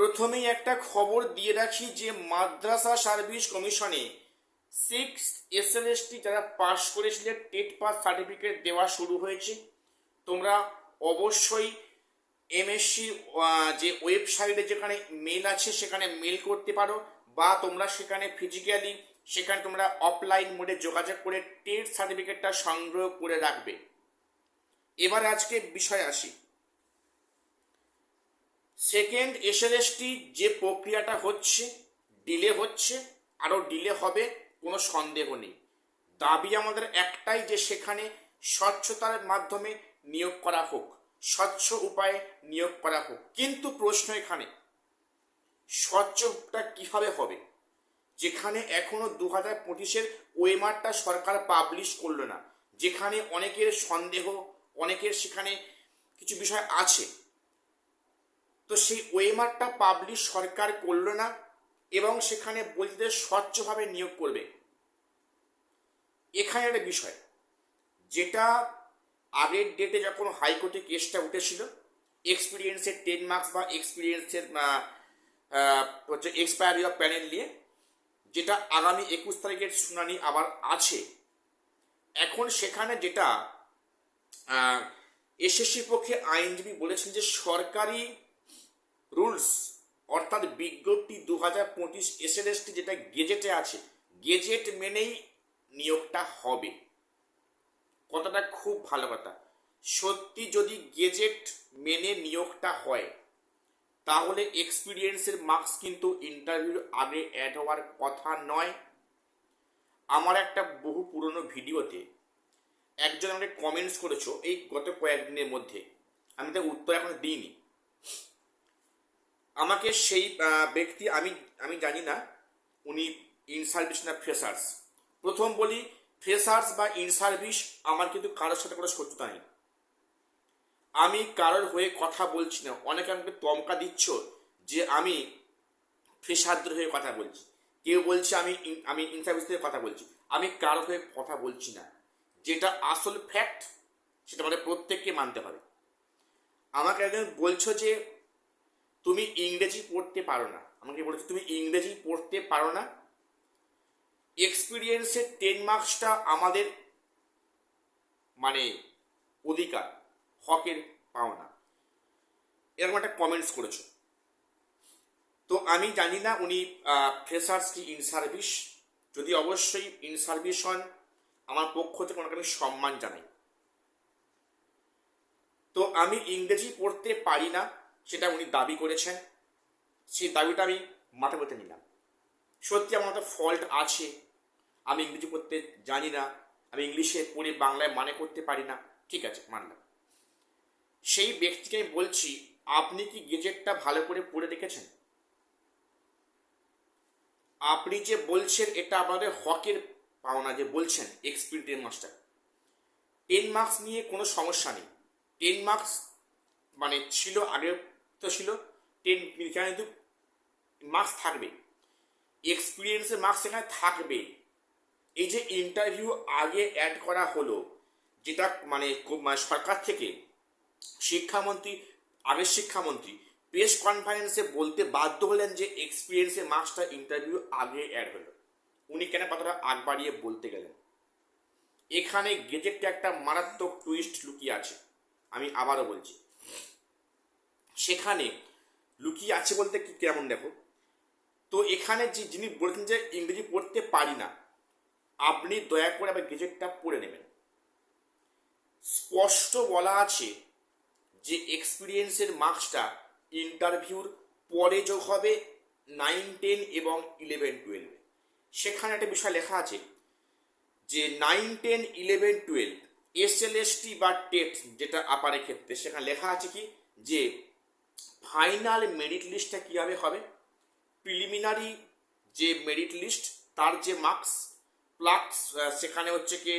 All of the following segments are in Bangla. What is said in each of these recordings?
প্রথমেই একটা খবর দিয়ে রাখি যে মাদ্রাসা সার্ভিস কমিশনে 6 এসএলএসটি যারা পাস করেছিলেন টেট পাস সার্টিফিকেট দেওয়া শুরু হয়েছে। তোমরা অবশ্যই এমএসসি যে ওয়েবসাইটে যেখানে মেল আছে সেখানে মেল করতে পারো, বা তোমরা সেখানে ফিজিক্যালি সেখানে তোমরা অফলাইন মোডে যোগাযোগ করে টেট সার্টিফিকেটটা সংগ্রহ করে রাখবে। এবার আজকে বিষয় আসি। সেকেন্ড এসএলএসটি যে প্রক্রিয়াটা হচ্ছে, ডিলে হচ্ছে, আরও ডিলে হবে, কোনো সন্দেহ নেই। দাবি আমাদের একটাই যে সেখানে স্বচ্ছতার মাধ্যমে নিয়োগ করা হোক, স্বচ্ছ উপায়ে নিয়োগ করা হোক। কিন্তু প্রশ্ন এখানে স্বচ্ছটা কিভাবে হবে, যেখানে এখনো 2025-এর ওএমআরটা সরকার পাবলিশ করলো না, যেখানে অনেকের সন্দেহ, অনেকের সেখানে কিছু বিষয় আছে। তো সেই ওএমআরটা পাবলিশ সরকার করলো না এবং সেখানে বলতে স্বচ্ছভাবে নিয়োগ করবে। এখানে একটা বিষয় যেটা আগের ডেটে যখন হাইকোর্টে কেসটা উঠেছিল, এক্সপিরিয়েন্সের 10 মার্কস বা এক্সপিরিয়েন্সের হচ্ছে এক্সপায়ারি অফ প্যানেল নিয়ে, যেটা আগামী 21 তারিখের শুনানি আবার আছে। এখন সেখানে যেটা এসএসসির পক্ষে আইনজীবী বলেছেন যে সরকারি রুলস অর্থাৎ বিজ্ঞপ্তি 2025 এসএলএসটি যেটা গেজেটে আছে, গেজেট মেনেই নিয়োগটা হবে। কথাটা খুব ভালো কথা। সত্যি যদি গেজেট মেনে নিয়োগটা হয় তাহলে এক্সপিরিয়েন্সের মার্কস কিন্তু ইন্টারভিউর আগে অ্যাড হওয়ার কথা নয়। আমার একটা বহু পুরনো ভিডিওতে একজন আমাকে কমেন্টস করেছো এই গত কয়েকদিনের মধ্যে, আমি তার উত্তর এখনো দিইনি। আমাকে সেই ব্যক্তি, আমি জানি না উনি ইন সার্ভিস না ফ্রেশার্স। প্রথম বলি, ফ্রেশার্স বা ইন সার্ভিস আমার কিন্তু কারোর সাথে কোনো শত্রুতা নেই। আমি কারোর হয়ে কথা বলছি না। অনেকে আমাকে তমকা দিচ্ছ যে আমি ফ্রেশারদের হয়ে কথা বলছি, কেউ বলছে আমি ইন সার্ভিস থেকে কথা বলছি। আমি কারোর হয়ে কথা বলছি না। যেটা আসল ফ্যাক্ট সেটা আমাদের প্রত্যেককে মানতে হবে। আমাকে একজন বলছো যে তুমি ইংরেজি পড়তে পারো না, আমাকে বলেছো তুমি ইংরেজি পড়তে পারো না। এক্সপিরিয়েন্সের 10 মার্কসটা আমাদের মানে অধিকার, হকের পাওনা, এরকম একটা কমেন্টস করেছো। তো আমি জানি না উনি ফ্রেশার্স কি ইন সার্ভিস। যদি অবশ্যই ইন সার্ভিস হন, আমার পক্ষ থেকে ওনাকে আমি সম্মান জানাই। তো আমি ইংরেজি পড়তে পারি না সেটা উনি দাবি করেছেন, সেই দাবিটা আমি মাথা পেতে নিলাম। সত্যি আমার একটা ফল্ট আছে, আমি ইংরেজি পড়তে জানি না, আমি ইংলিশে পড়ে বাংলায় মানে করতে পারি না, ঠিক আছে মানলাম। সেই ব্যক্তিকে আমি বলছি আপনি কি গেজেটটা ভালো করে পড়ে দেখেছেন? আপনি যে বলছেন এটা আমাদের হকের পাওনা, যে বলছেন এক্সপিরিয়েন্স মাস্টার 10 মার্কস নিয়ে কোনো সমস্যা নেই। 10 মার্কস মানে ছিল, আগে তো ছিল 10, কিন্তু মার্কস থাকবে, এক্সপিরিয়েন্সের মার্কস এখানে থাকবে। এই যে ইন্টারভিউ আগে অ্যাড করা হলো, যেটা মানে সরকার থেকে শিক্ষামন্ত্রী, আগের শিক্ষামন্ত্রী প্রেস কনফারেন্সে বলতে বাধ্য হলেন যে এক্সপিরিয়েন্সের মার্কসটা ইন্টারভিউ আগে অ্যাড হলো। উনি কেন কথাটা আগ বাড়িয়ে বলতে গেলেন? এখানে গেজেটটা একটা মারাত্মক টুইস্ট লুকিয়ে আছে। আমি আবারও বলছি, সেখানে লুকিয়ে আছে বলতে কি কেমন দেখো তো। এখানে যে যিনি বলেছেন যে ইংরেজি পড়তে পারি না, আপনি দয়া করে আবার গেজেটটা পড়ে নেবেন। স্পষ্ট বলা আছে যে এক্সপিরিয়েন্সের মার্কসটা ইন্টারভিউর পরে যোগ হবে 9, 10 এবং 11, 12। সেখানে একটা বিষয় লেখা আছে যে 9, 10, 11, 12 এসএলএসটি বা টেট যেটা আপারের ক্ষেত্রে, সেখানে লেখা আছে কি যে ফাইনাল মেরিট লিস্টটা কীভাবে হবে, প্রিলিমিনারি যে মেরিট লিস্ট তার যে মার্কস প্লাস সেখানে হচ্ছে কি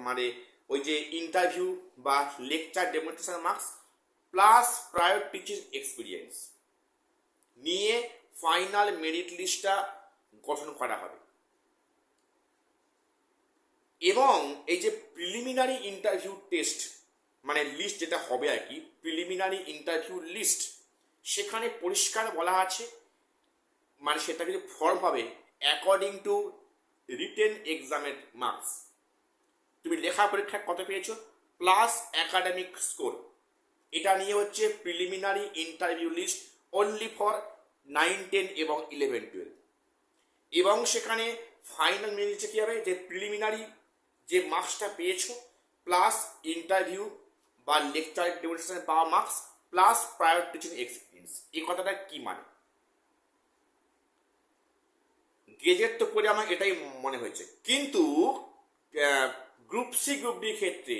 মানে ওই যে ইন্টারভিউ বা lecture demonstration marks plus prior teaching experience নিয়ে ফাইনাল মেরিট লিস্টটা গঠন করা হবে। এবং এই যে প্রিলিমিনারি ইন্টারভিউ টেস্ট মানে লিস্ট যেটা হবে আর কি, প্রিলিমিনারি ইন্টারভিউ লিস্ট, সেখানে পরিষ্কার বলা আছে, মানে সেটা কিছু ফর্ম হবে অ্যাকর্ডিং টু রিটেন এক্সামের মার্কস। তুমি লেখা পরীক্ষায় কত পেয়েছো প্লাস একাডেমিক স্কোর, এটা নিয়ে হচ্ছে preliminary interview list only for 9, 10 এবং 11, 12। এবং সেখানে ফাইনাল মেনে নিচ্ছে কী হবে, যে প্রিলিমিনারি যে মার্কসটা পেয়েছো প্লাস ইন্টারভিউ বা লেকচার ডেমনস্ট্রেশনে পাওয়া marks plus prior teaching experience. এই কথাটা কি মানে? গেজেট তো করে আমার এটাই মনে হয়েছে, কিন্তু গ্রুপ সি গ্রুপ ডি ক্ষেত্রে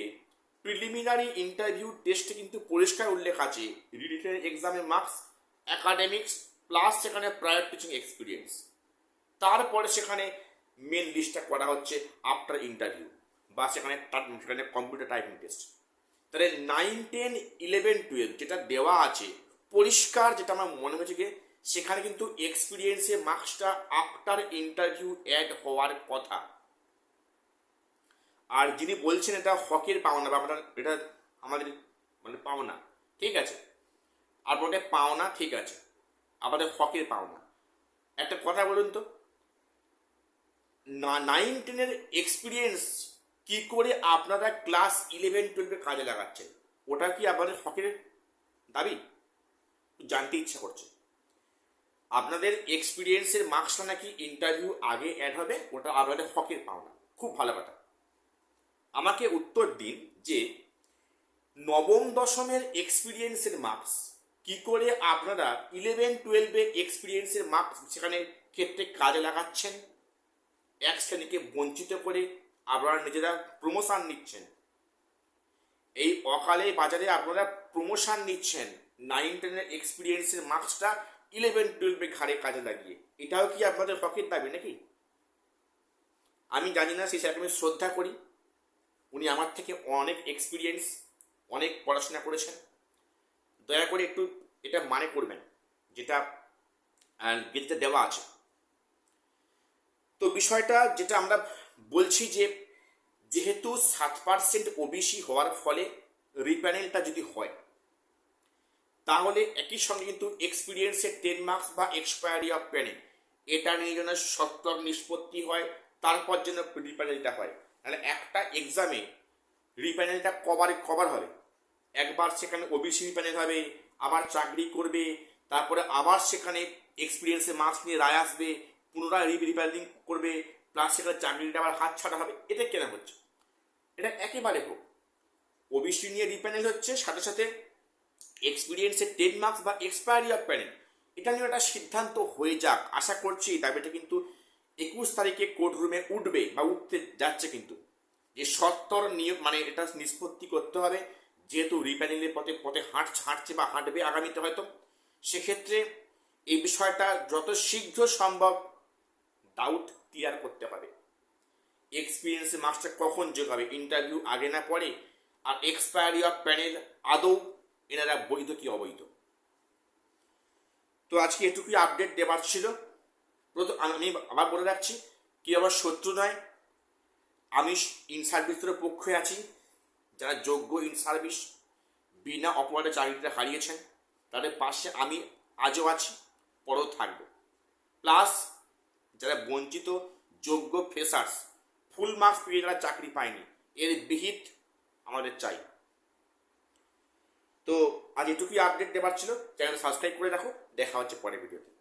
প্রিলিমিনারি ইন্টারভিউ টেস্টে কিন্তু পরিষ্কার উল্লেখ আছে রিটেন এক্সামের মার্কস, একাডেমিক্স প্লাস সেখানে প্রায়র টিচিং এক্সপিরিয়েন্স। তারপরে সেখানে মেন লিস্টটা করা হচ্ছে আফটার ইন্টারভিউ বা সেখানে কম্পিউটার টাইপিং টেস্ট। তাহলে 9, 10, 11, 12 যেটা দেওয়া আছে পরিষ্কার, যেটা আমার মনে হয়েছে কি সেখানে কিন্তু এক্সপিরিয়েন্সের মার্কসটা আফটার ইন্টারভিউ অ্যাড হওয়ার কথা। আর যিনি বলছেন এটা হকের পাওনা বা এটা আমাদের মানে পাওনা, ঠিক আছে, আর বলতে পাওনা, ঠিক আছে, আমাদের হকের পাওনা। একটা কথা বলুন তো, 9, 10 এক্সপিরিয়েন্স কি করে আপনারা ক্লাস 11, 12 কাজে লাগাচ্ছেন? ওটা কি আপনাদের হকের দাবি? জানতে ইচ্ছা করছে। আপনাদের এক্সপিরিয়েন্সের মার্কসটা নাকি ইন্টারভিউ আগে অ্যাড হবে, ওটা আপনাদের হকের পাওনা। খুব ভালো কথা। আমাকে উত্তর দিন যে নবম দশমের এক্সপিরিয়েন্সের মার্কস কি করে আপনারা 11, 12 এক্সপিরিয়েন্সের মার্কস সেখানে ক্ষেত্রে কাজে লাগাচ্ছেন? এক শ্রেণীকে বঞ্চিত করে আপনারা নিজেরা প্রমোশন নিচ্ছেন। এই অকালে বাজারে আপনারা প্রমোশন নিচ্ছেন 9, 10 এক্সপিরিয়েন্সের মার্কসটা 11, 12 ঘাড়ে কাজে লাগিয়ে। এটাও কি আপনাদের হকের দাবি নাকি? আমি জানি না, সেই স্যারকে আমি শ্রদ্ধা করি, উনি আমার থেকে অনেক এক্সপিরিয়েন্স, অনেক পড়াশোনা করেছেন। দয়া করে একটু এটা মানে করবেন যেটা গেজেটে দেওয়া আছে। তো বিষয়টা যেটা আমরা বলছি যে যেহেতু 7% ওবিসি হওয়ার ফলে রিপ্যানেলটা যদি হয়, তাহলে একই সঙ্গে কিন্তু এক্সপিরিয়েন্সের 10 মার্কস বা এক্সপায়ারি অফ প্যানেল এটা নিয়ে যেন সত্তর নিষ্পত্তি হয়, তারপর যেন রিপ্যানেলটা হয়। তাহলে একটা এক্সামে রিপ্যানেলটা কবার হবে? একবার সেখানে ওবিসি রিপ্যানেল হবে, আবার চাকরি করবে, তারপরে আবার সেখানে এক্সপিরিয়েন্সের মার্কস নিয়ে রায় আসবে, পুনরায় রিপ্যানেলিং করবে, প্লাস সেখানে চাকরিটা আবার হাত ছাড়া হবে। এটা কেন হচ্ছে? এটা একেবারে হোক, ওবিসি নিয়ে রিপ্যানেল হচ্ছে, সাথে সাথে এক্সপিরিয়েন্সের 10 মার্কস বা এক্সপায়ারি অফ প্যানেল এটা নিয়ে একটা সিদ্ধান্ত হয়ে যাক। আশা করছি দাবিটা কিন্তু 21 তারিখে কোর্ট রুমে উঠবে বা উঠতে যাচ্ছে, কিন্তু যে সত্তর নিয়োগ মানে এটা নিষ্পত্তি করতে হবে, যেহেতু রিপ্যানেলের পথে পথে হাঁটছে বা হাঁটবে আগামীতে হয়তো, সেক্ষেত্রে এই বিষয়টা যত শীঘ্র সম্ভব ডাউট ক্লিয়ার করতে হবে। এক্সপিরিয়েন্সের মার্কসটা কখন যোগ হবে? ইন্টারভিউ আগে না পরে? আর এক্সপায়ারি অফ প্যানেল আদৌ এনারা বৈধ কি অবৈধ? তো আজকে এটুকুই আপডেট দেওয়ার ছিল। আমি আবার বলে রাখছি, কি আবার শত্রু নয়, আমি ইন সার্ভিসের পক্ষে আছি। যারা যোগ্য ইন সার্ভিস বিনা অপরাধে চাকরিটা হারিয়েছেন তাদের পাশে আমি আজও আছি, পরেও থাকবো। প্লাস যারা বঞ্চিত যোগ্য ফ্রেশার্স ফুল মার্কস পেয়ে যারা চাকরি পায়নি, এর বিহিত আমাদের চাই। তো আজ এটুকুই আপডেট দেওয়ার ছিল। চ্যানেল সাবস্ক্রাইব করে রাখো। দেখা হচ্ছে পরের ভিডিওতে।